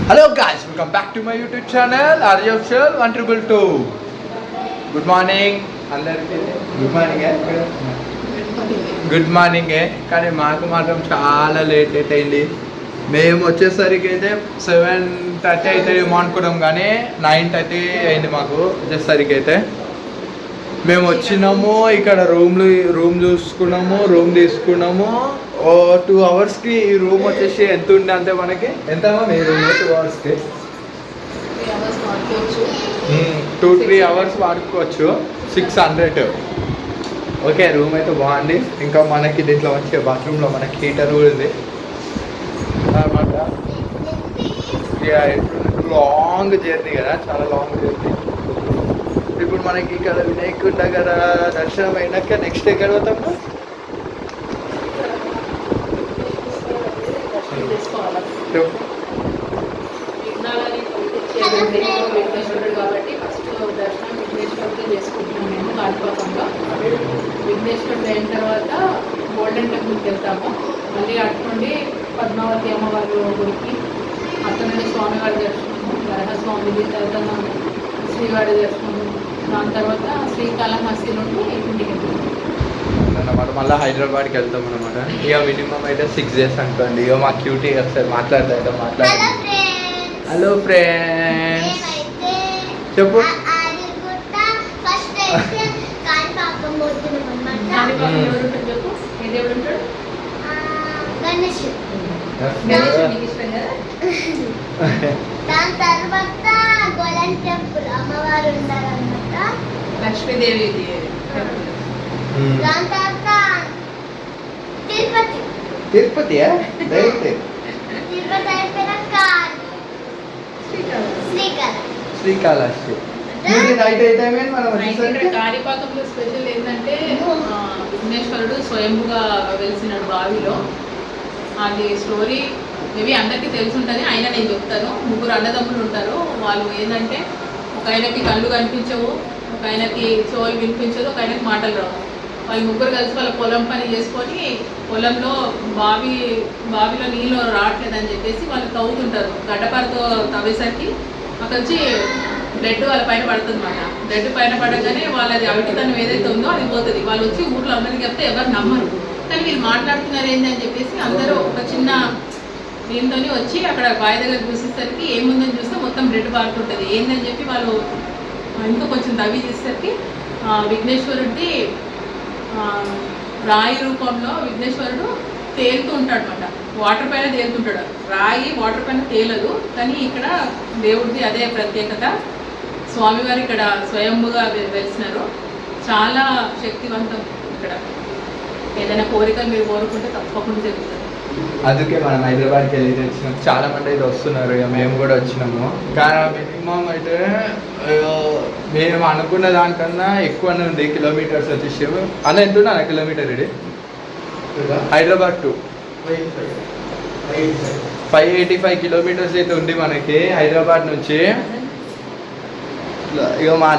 Hello guys, welcome back to my YouTube channel RJFL 1222. Good morning. అందరికీ good morning కానీ మాకు మాత్రం చాలా లేట్ అయితే అయింది. మేము వచ్చేసరికి అయితే 7:30 అవుతుంది అనుకున్నాం, కానీ 9:30 అయింది మాకు వచ్చేసరికి. అయితే మేము వచ్చినాము, ఇక్కడ రూమ్ చూసుకున్నాము, రూమ్ తీసుకున్నాము. 2 అవర్స్కి ఈ రూమ్ వచ్చేసి ఎంత ఉండే అంతే మనకి ఎంత మీ రూమ్ 2 అవర్స్కి 2-3 అవర్స్ వాడుకోవచ్చు. 600. ఓకే, రూమ్ అయితే బాగుంది. ఇంకా మనకి దీంట్లో వచ్చే బాత్రూంలో మనకి హీటర్ కూడా ఉంది అన్నమాట. లాంగ్ జర్నీ కదా, చాలా లాంగ్ జర్నీ. ఇప్పుడు మనకి ఇక్కడ వినాయకుడి దగ్గర దర్శనం అయినాక నెక్స్ట్ ఎక్కడ పోతాము? కాబట్టి ఫస్ట్ దర్శనం విఘ్నేశ్వరుడితో చేసుకుంటున్నాం మేము కాణిపాకంలో. విఘ్నేశ్వరుడు అయిన తర్వాత గోల్డెన్ టెంపుల్కి వెళ్తాము. మళ్ళీ అటు నుండి పద్మావతి అమ్మవారి గుడికి, అక్కడ నుండి స్వామివారి దర్శనము, వరహస్వామిది, తర్వాత శ్రీవారి దర్శనము, దాని తర్వాత శ్రీకాళహస్తి నుండి ఇంటికి వెళ్తాము అన్నమాట. మళ్ళీ హైదరాబాద్కి వెళ్తాం అనమాట. ఇక మినిమం అయితే 6 days అనుకోండి. ఇక మా క్యూటీ ఒకసారి మాట్లాడతాం. హలో ఫ్రెండ్స్, చెప్పు. దాని తర్వాత గోల్డెన్ టెంపుల్ అమ్మవారు ఉన్నారన్నమాట, లక్ష్మీదేవి. దాని తర్వాత తిరుపతి. తిరుపతి అయిపోయినాక శ్రీకాళహస్తి. నైట్ అయితే మనం కాణిపాకంలో స్పెషల్ ఏంటంటే విఘ్నేశ్వరుడు స్వయంగా వెలిసినాడు బావిలో. అది స్టోరీ మేబీ అందరికీ తెలిసి ఉంటుంది, అయినా నేను చెప్తాను. 3 అన్నదమ్ములు ఉంటారు. వాళ్ళు ఏంటంటే ఒక ఆయనకి కళ్ళు కనిపించవు, ఒక ఆయనకి చెవులు వినిపించదు, ఒక ఆయనకి మాటలు రావు. వాళ్ళు 3 కలిసి వాళ్ళ పొలం పని చేసుకొని పొలంలో బావిలో నీళ్ళు రావట్లేదని చెప్పేసి వాళ్ళు తవ్వుతుంటారు. గడ్డపారతో తవ్వేసరికి అక్కడ వచ్చి బ్లడ్ వాళ్ళ పైన పడుతుంది అన్నమాట. బ్లడ్ పైన పడగానే వాళ్ళది అవిటితనం ఏదైతే ఉందో అది పోతుంది. వాళ్ళు వచ్చి ఊర్లో అందరికీ చెప్తే ఎవరు నమ్మరు, కానీ వీళ్ళు మాట్లాడుతున్నారు ఏంటి అని చెప్పేసి అందరూ ఒక చిన్న దీంతో వచ్చి అక్కడ బావి దగ్గర చూసేసరికి ఏముందని చూస్తే మొత్తం బ్లడ్ పారుతుంటుంది. ఏందని చెప్పి వాళ్ళు ఇంకా కొంచెం తవ్వి చేసేసరికి విఘ్నేశ్వరుడి రాయి రూపంలో విఘ్నేశ్వరుడు తేలుతూ ఉంటాడు అనమాట. వాటర్ పైన తేలుతుంటాడు. రాయి వాటర్ పైన తేలదు, కానీ ఇక్కడ దేవుడిది అదే ప్రత్యేకత. స్వామివారు ఇక్కడ స్వయంగా వెలిసినారు. చాలా శక్తివంతం. ఇక్కడ ఏదైనా కోరికలు మీరు కోరుకుంటే తప్పకుండా జరుగుతుంది. అందుకే మనం హైదరాబాద్కి వెళ్ళి వచ్చినాం. చాలా మంది అయితే వస్తున్నారు, ఇక మేము కూడా వచ్చినాము. కానీ మినిమం అయితే మేము అనుకున్న దానికన్నా ఎక్కువనే ఉంది కిలోమీటర్స్ వచ్చేసి. అన్న ఎంత ఉన్నా కిలోమీటర్ ఇది హైదరాబాద్ టు 585 కిలోమీటర్స్ అయితే ఉంది మనకి హైదరాబాద్ నుంచి. ఇక మా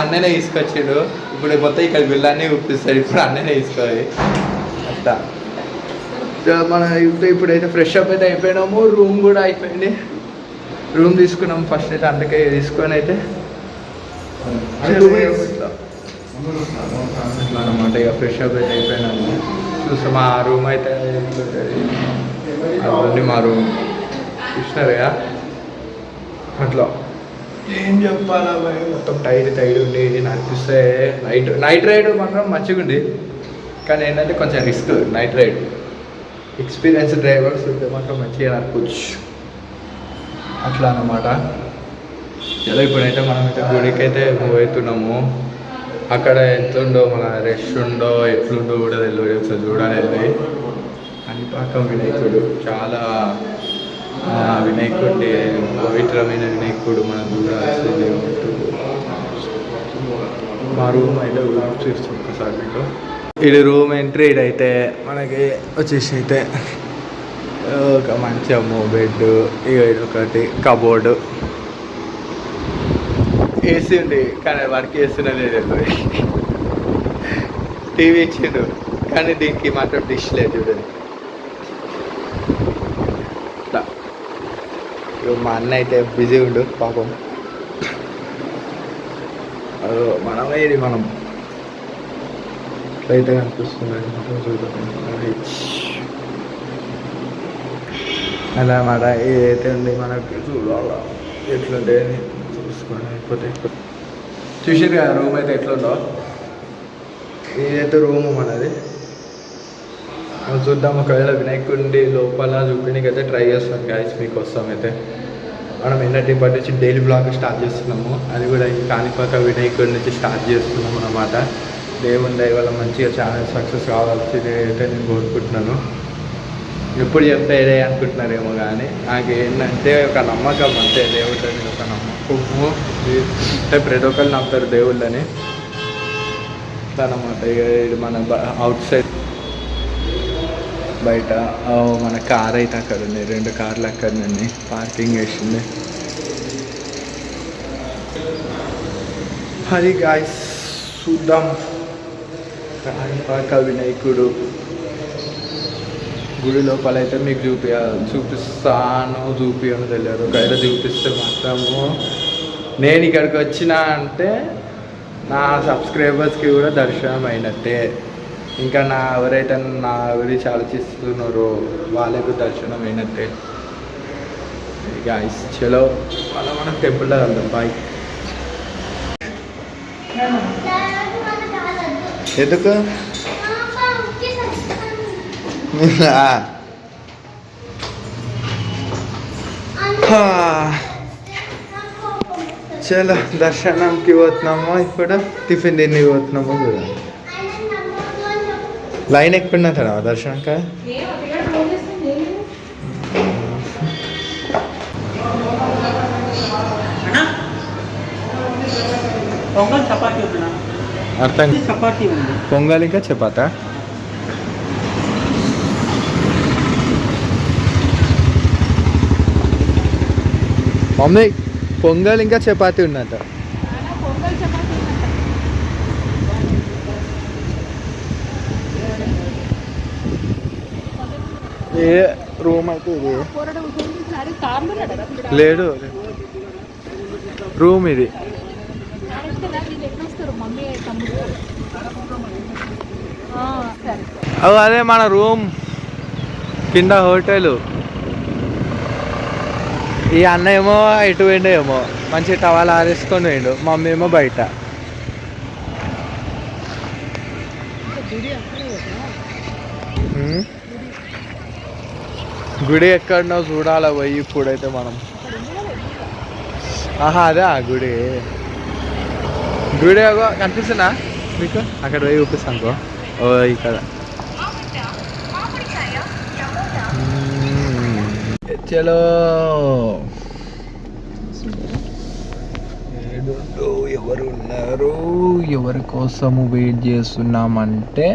అన్ననే తీసుకొచ్చాడు. ఇప్పుడు మొత్తం ఇక్కడ బిల్లాన్ని చూపిస్తాడు. ఇప్పుడు అన్ననే తీసుకోవాలి అట్లా. మన ఇప్పుడైతే ఫ్రెష్ అప్ అయితే అయిపోయినాము. రూమ్ కూడా అయిపోయింది. రూమ్ తీసుకున్నాము ఫస్ట్ అయితే, అందుకే తీసుకొని అయితే అట్లా అనమాట. ఇక ఫ్రెష్ అప్ అయితే అయిపోయినాము. చూస్తాం మా రూమ్ అయితే అది మా రూమ్ చూసినారుగా. అట్లా ఏం చెప్పాలా భయ్, మొత్తం టైడ్ ఉండి అనిపిస్తే నైట్ రైడ్ మాత్రం మంచిగా ఉంది. కానీ ఏంటంటే కొంచెం risk night ride. Experience drivers ఉంటే మాత్రం మంచిగా నడుపుచ్చు అట్లా అన్నమాట. ఎలా ఇప్పుడైతే మనమైతే గుడికి అయితే మూవ్ అవుతున్నాము. అక్కడ ఎంతుండో మన రెస్ట్ ఉండో ఎట్లుండో కూడా తెలియదు. ఒకసారి చూడాలి వెళ్ళి. కాణిపాకం వినాయకుడు చాలా వినాయకుడి పవిత్రమైన వినాయకుడు మనం చూడాల్సింది. మా రూమ్ అయితే చూస్తాం ఒకసారి మీకు. ఇది రూమ్ ఎంట్రీ. ఇదైతే మనకి వచ్చేసి అయితే ఒక మంచము, బెడ్, ఇక ఇది ఒకటి కబోర్డు, ఏసీ ఉంది కానీ వర్క్ చేస్తున్నా లేదు. టీవీ ఇచ్చిండు కానీ దీనికి మాత్రం డిష్ లేదు చూడండి. మా అన్న అయితే బిజీ ఉండు పాపం. మనమే ఇది మనం అయితే కనిపిస్తుంది అలా మాట ఏదైతే ఉంది మనకి చూడాలా ఎట్లుంటే చూసుకొని అయిపోతే చూసారు కదా రూమ్ అయితే ఎట్లుందో. ఇదైతే రూమ్ మనది. చూద్దాం ఒకవేళ వినాయకుడి లోపల చూపించకైతే ట్రై చేస్తాం గాయస్ మీకోసం అయితే. మనం ఎన్నటి ఇప్పటి నుంచి డైలీ బ్లాగ్ స్టార్ట్ చేస్తున్నాము. అది కూడా ఈ కాణిపాక వినాయకుడి నుంచి స్టార్ట్ చేస్తున్నాము అన్నమాట. దేవుని దయ వల్ల మంచిగా ఛానల్ సక్సెస్ కావాల్సింది అయితే నేను కోరుకుంటున్నాను. ఎప్పుడు చెప్పేదే అనుకుంటున్నారేమో కానీ నాకు ఏంటంటే ఒక నమ్మకం అంతే దేవుళ్ళని, ఒక నమ్మకము. అంటే ప్రతి ఒక్కరు నమ్ముతారు దేవుళ్ళని అన్నమాట. ఇక ఇది మన అవుట్ సైడ్ బయట మన కార్ అయితే అక్కడ ఉంది, 2 కార్లు అక్కడ నుండి పార్కింగ్ వేసింది. అది గాయస్ చూద్దాం. కాణిపాక వినాయకుడు గుడి లోపల అయితే మీకు చూపిస్తాను తెలియదు. ఒకవేళ చూపిస్తే మాత్రము నేను ఇక్కడికి వచ్చినా అంటే నా సబ్స్క్రైబర్స్కి కూడా దర్శనం అయినట్టే. ఇంకా ఎవరైతే నా గురించి ఆలోచిస్తున్నారో వాళ్ళకు దర్శనం అయినట్టే. గాయస్ చలో మనం టెంపుల్లో వెళ్దాం. బాయ్. ఎందుకు చలో దర్శనంకి పోతున్నాము. ఇప్పుడు టిఫిన్ తిని పోతున్నాము కూడా. లైన్ ఎక్కువ తడా దర్శనం కదా. అర్థం పొంగల్ ఇంకా చపాతా. మమ్మీ పొంగల్ ఇంకా చపాతీ ఉన్నట. ఏ రూమ్ అయితే ఇది లేడు, రూమ్ ఇది. అదే మన రూమ్ కింద హోటల్. ఈ అన్న ఏమో ఇటు పోయిండో ఏమో మంచి టవాల్ ఆరేసుకొని పోయిండు, మమ్మీ ఏమో బయట. గుడి ఎక్కడనో చూడాలి పోయి ఇప్పుడైతే మనం. అదే ఆ గుడి కనిపిస్తుందా మీకు? అక్కడ పోయి చూపిస్తాను. ఇక్కడ చలో ఎవరు ఉన్నారు, ఎవరి కోసము వెయిట్ చేస్తున్నామంటే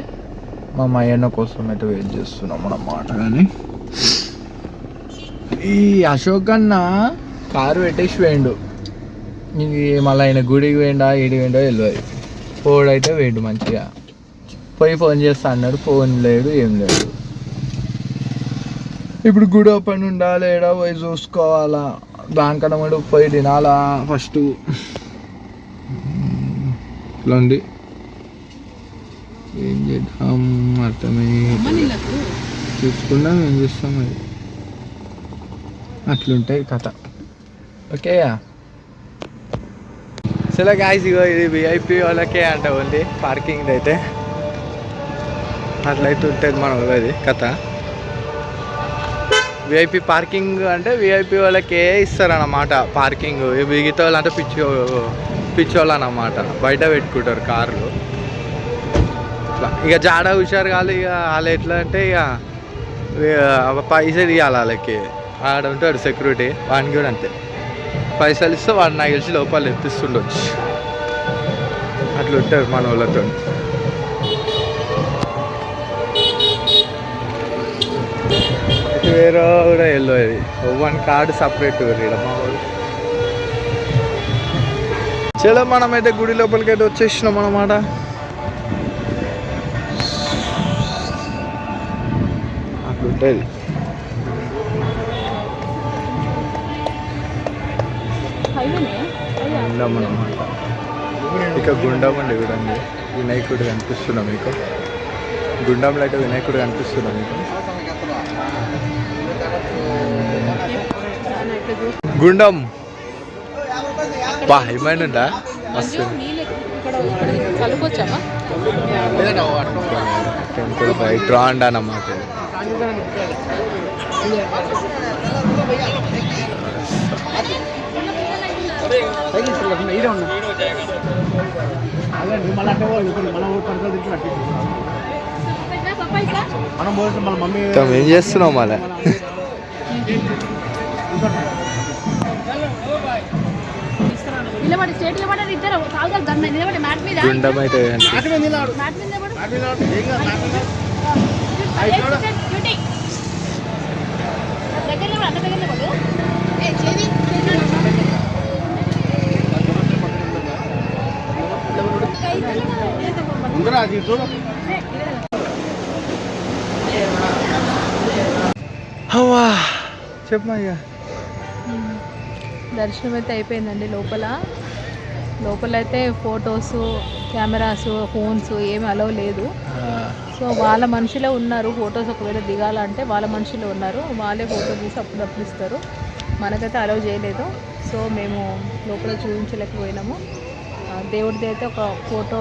మా మయ్యన్న కోసం అయితే వెయిట్ చేస్తున్నాం అన్నమాట. కానీ ఈ అశోక్ అన్న కారు పెట్టేసి వేయండు. ఇది మళ్ళీ ఆయన గుడికి వేయండా ఈడికి వేయండో తెలియదు. పోడైతే వేయండు మంచిగా. పోయి ఫోన్ చేస్తా అన్నాడు, ఫోన్ లేడు ఏం లేదు. ఇప్పుడు గుడి ఓపెన్ ఉండాలి, ఏడా పోయి చూసుకోవాలా. దానికన్నా కూడా పోయి తినాలా ఫస్ట్. ఇట్లా ఉంది, ఏం చేద్దాం అర్థమే చూసుకుందాం, ఏం చేస్తాం అది. అట్లుంటాయి కథ. ఓకే సరే గాయ్స్, ఇగో ఇది విఐపి వాళ్ళకే అంట ఓన్లీ పార్కింగ్ అయితే. అట్లయితే ఉంటుంది మన వాళ్ళది కథ. విఐపి పార్కింగ్ అంటే విఐపి వాళ్ళకే ఇస్తారన్నమాట పార్కింగ్. మిగతా వాళ్ళు అంటే పిచ్చోళ్ళు అన్నమాట, బయట పెట్టుకుంటారు కార్లు. ఇక జాడ హుషారు కాదు. ఇక వాళ్ళు ఎట్లా అంటే ఇక పైసలు ఇవ్వాలి వాళ్ళకి. ఆడ ఉంటాడు సెక్యూరిటీ, వాడిని కూడా అంతే. పైసలు ఇస్తే వాడు నాకు తెలిసి లోపల ఎత్తిస్తుండొచ్చు. అట్లా ఉంటారు మన వాళ్ళతో. వేరే కూడా వెళ్ళేది వన్ కార్డు సపరేట్ ఇక్కడ మా వాళ్ళు. చలో మనమైతే గుడి లోపలికి అయితే వచ్చేసినాం అన్నమాట. అట్లుంటుంది. గుండం అన్నమాట. ఇక గుండం అండి చూడండి, వినాయకుడు కనిపిస్తున్నా మీకు. గుండంలో అయితే వినాయకుడు కనిపిస్తున్నా మీకు. గుండం బా ఏమైనా ఉందా మస్తు. కలుపుకొచ్చామా టెంపుల్ బయట రాండ్ అన్నమాట. ఏం చేస్తున్నావు మళ్ళీ? నిలబడి స్టేట్ నిలబడి ఇద్దరు కాదు నిలబడి మ్యాట్ మీద గుండం అయితే మ్యాట్ మీద చెప్పమయ్యా. దర్శనం అయితే అయిపోయిందండి. లోపల అయితే ఫొటోస్, కెమెరాస్, ఫోన్స్ ఏమి అలవ్ లేదు. సో వాళ్ళ మనుషులే ఉన్నారు. ఫొటోస్ ఒకవేళ దిగాలంటే వాళ్ళ మనుషులే ఉన్నారు, వాళ్ళే ఫోటో తీసి అప్పుడు ఇస్తారు. మనకైతే అలవ్ చేయలేదు. సో మేము లోపల చూపించలేకపోయినాము. దేవుడిది అయితే ఒక ఫోటో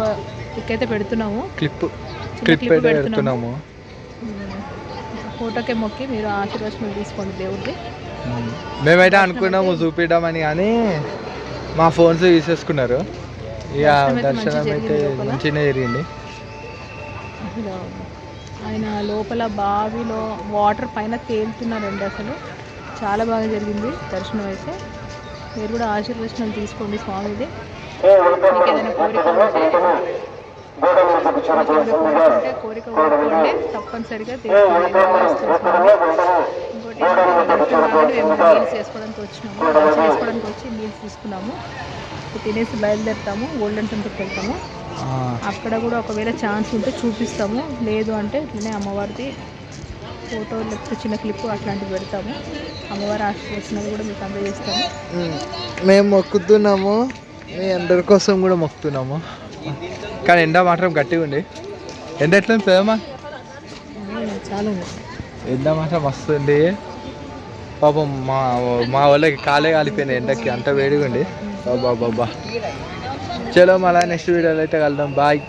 అయితే పెడుతున్నాము, క్లిప్ పెడుతున్నాము. ఫోటోకే మొక్కి మీరు ఆశీర్వచనం తీసుకోండి దేవుడిది. మేమైతే అనుకున్నాము చూపిద్దామని, కానీ మా ఫోన్స్ తీసేసుకున్నారు. ఇక దర్శనం అయితే మంచిగా జరిగింది. ఆయన లోపల బావిలో వాటర్ పైన తేలుతున్నారండి. అసలు చాలా బాగా జరిగింది దర్శనం అయితే. మీరు కూడా ఆశీర్వచనం తీసుకోండి స్వామిది. మీకు ఏదైనా కోరిక ఉంటే కోరిక కోరుకోండి, తప్పనిసరిగా తీసుకోండి. ఇంకోటి మేము మీల్స్ వేసుకోవడానికి వచ్చినాము, లంచ్ వేసుకోవడానికి వచ్చి మీల్స్ తీసుకున్నాము. తినేసి బయలుదేరుతాము, గోల్డెన్ టెంపుల్కి వెళ్తాము. అక్కడ కూడా ఒకవేళ ఛాన్స్ ఉంటే చూపిస్తాము, లేదు అంటే ఇట్లనే అమ్మవారిది ఫోటో లేకపోతే చిన్న క్లిప్ అట్లాంటివి పెడతాము. అమ్మవారి ఆశీర్వచనాలు కూడా మీకు అందజేస్తాము. మేము మొక్కుతున్నాము, మీ అందరి కోసం కూడా మొక్కుతున్నాము. కానీ ఎండ మాత్రం గట్టిగా ఉంది. ఎండ ఎట్లా ప్రేమా? చాలా ఎండ మాత్రం వస్తుంది పాపం. మా వాళ్ళకి కాలే కాలిపోయినాయి ఎండకి, అంత వేడిగా ఉంది. బాబా చలో మళ్ళీ నెక్స్ట్ వీడియోలో అయితే కలుద్దాం. బాయ్.